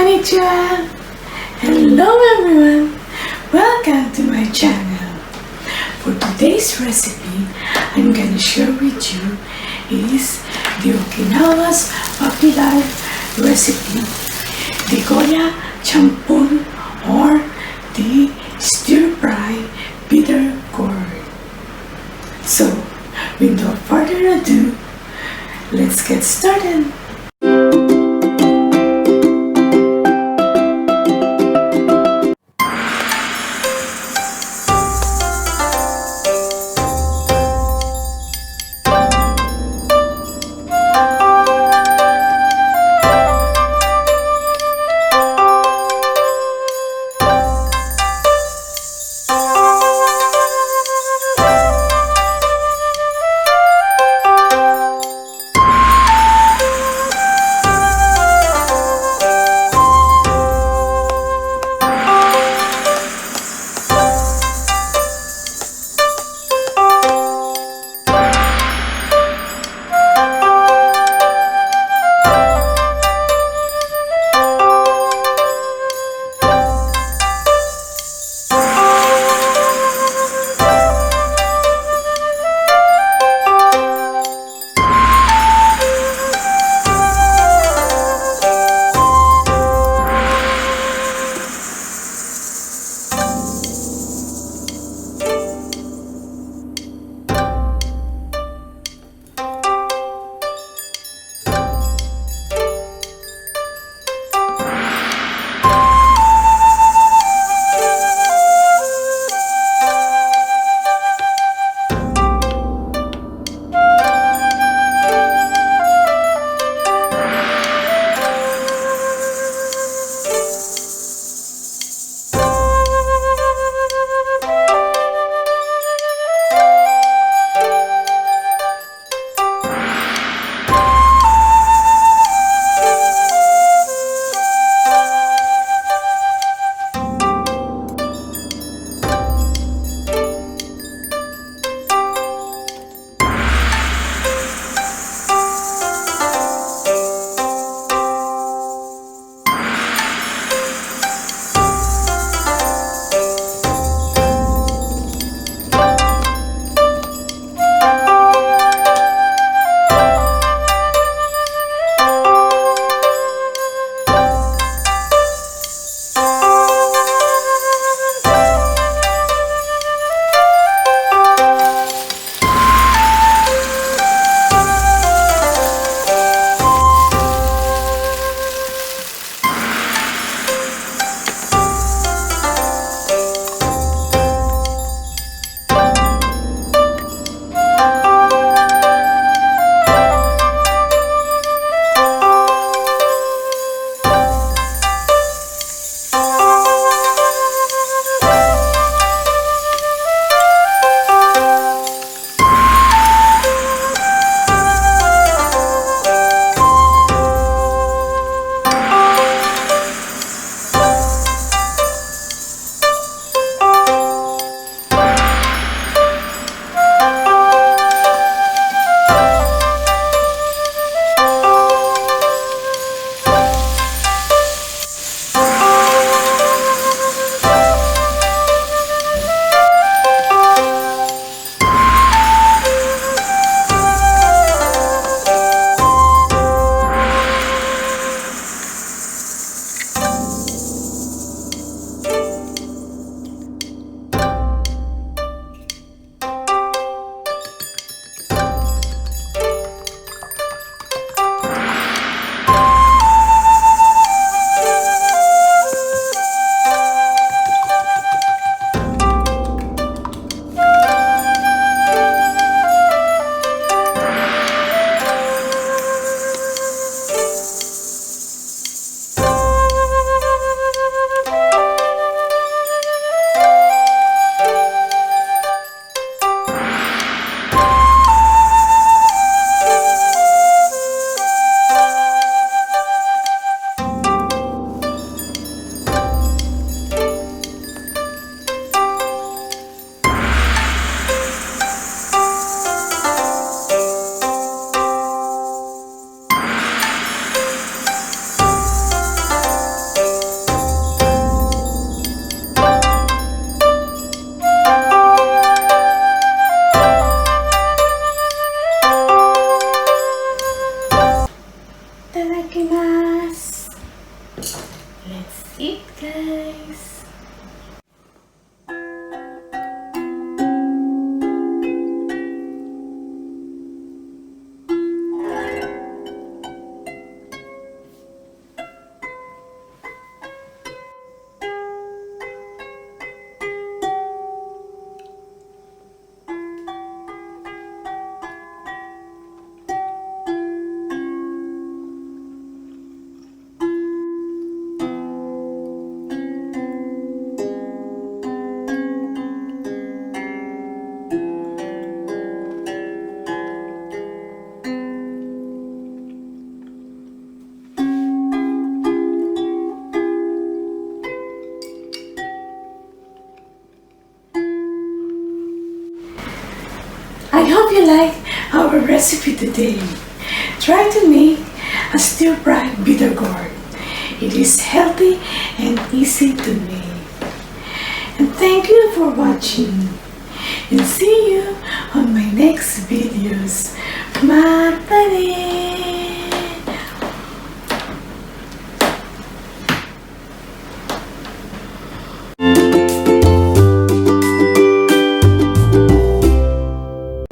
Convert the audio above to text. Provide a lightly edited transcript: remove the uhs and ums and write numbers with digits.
Konnichiwa! Hello everyone! Welcome to my channel. For today's recipe, I'm gonna share with you is the Okinawa's popular recipe, the Goya Champon or the stir-fry bitter gourd. So, without further ado, let's get started. you like our recipe today. Try to make a stir-fried bitter gourd. It is healthy and easy to make. And thank you for watching. And see you on my next videos. Magdalene!